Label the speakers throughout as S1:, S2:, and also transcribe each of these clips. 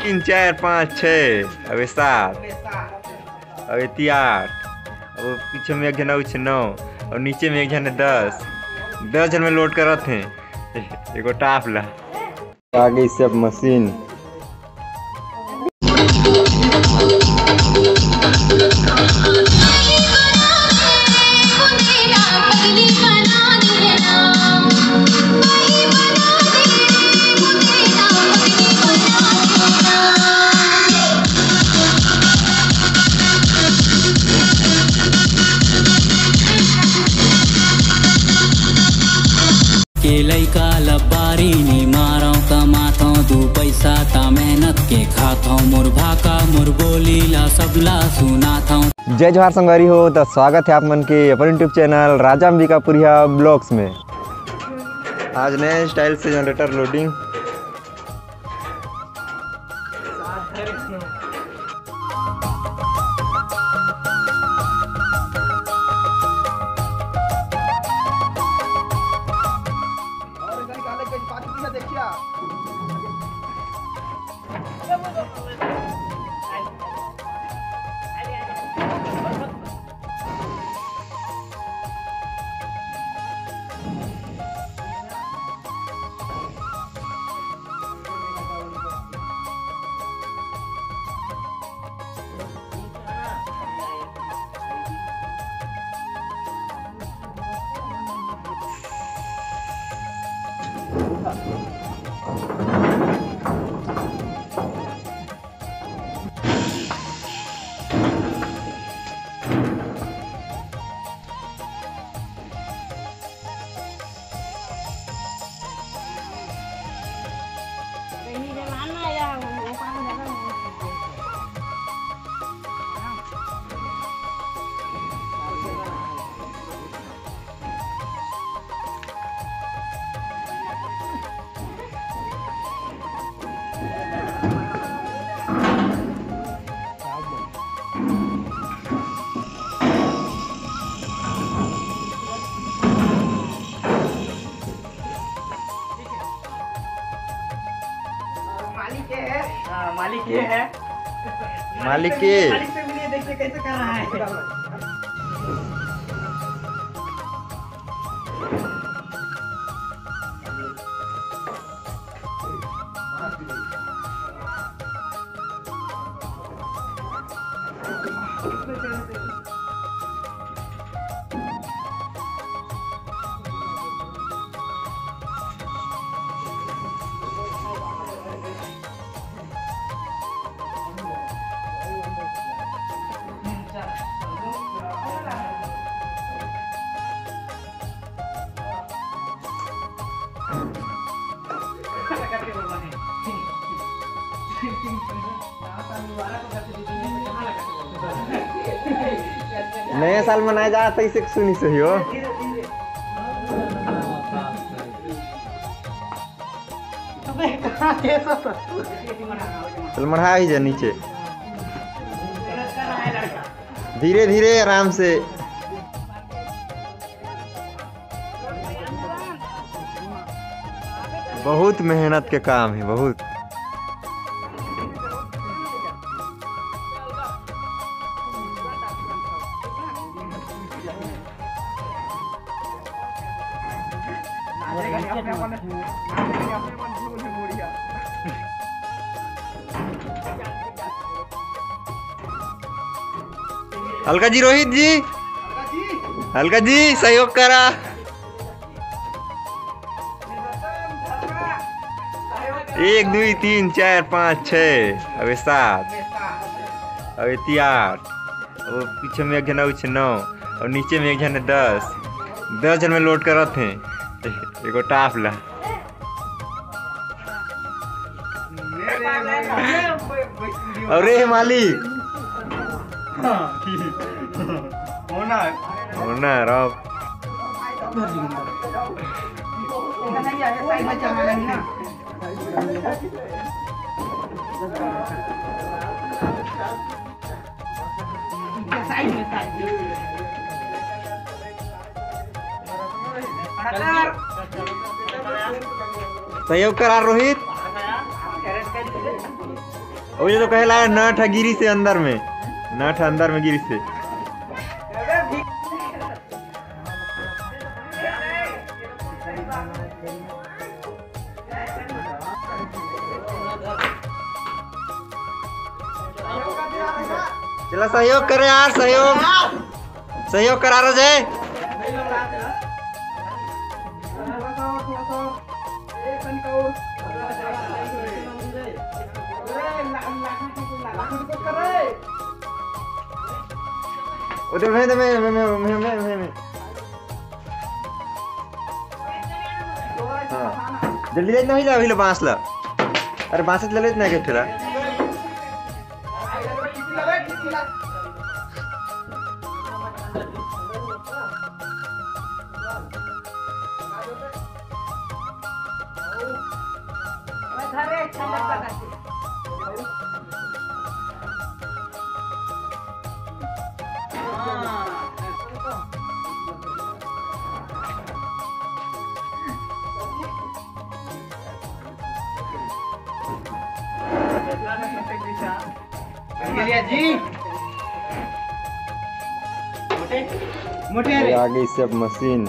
S1: 3 4 5 6 अबे 7 अबे 8 अब पीछे में एक जन और 9 और नीचे में एक जन 10 जन में लोड करत हैं एगो टाप ला आगे सब मशीन
S2: लइका लबारी नी मारो कमाथो दू पैसा ता मेहनत के खाथो मोर भाका मोर बोली ला सबला सुनाथो।
S1: जय जोहार संगवारी हो तो स्वागत है आप मन के अपन यूट्यूब चैनल राजा अंबिकापुरिया ब्लॉग्स में। आज नए स्टाइल से जनरेटर लोडिंग
S3: मालिक ये है
S1: मालिक के
S3: मालिक से मिलिए देखिए कैसे कर रहा है।
S1: नया साल मनाया जाता है इसे सुनी सही हो चल मढ़ा ही जा नीचे धीरे धीरे आराम से बहुत मेहनत के काम है बहुत। अलका जी रोहित जी अलका जी सहयोग करा 1 2 3 4 5 6 अबे 7 अबे 8 अब पीछे में एक जन और 9 और नीचे में एक जन 10 जन में लोड करत हैं एगो टाप ला अरे मालिक होना रब सहयोग करा रोहित वो ये तो कहला है नट है गिरी से अंदर में, नट है अंदर में गिरी से। चला सहयोग करे यार, सहयोग करा रहा जय। उधर मैं जल्दी जाए नहीं ला बांस ला। अरे बांस ले लेते ना के ठेला।
S3: जी मोटे
S1: आगे सब मशीन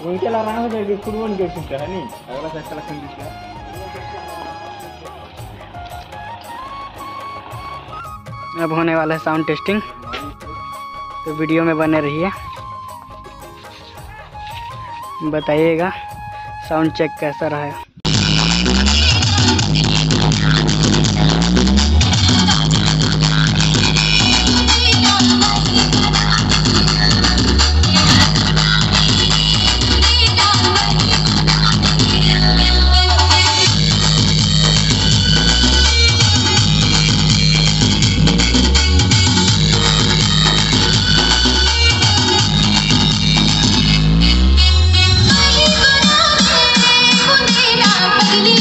S3: उनके ला रहा है कि फुटबॉल के सकता है नहीं अगला से कलेक्शन दिखला।
S4: अब होने वाला है साउंड टेस्टिंग, तो वीडियो में बने रहिए, बताइएगा साउंड चेक कैसा रहा है।
S5: पगली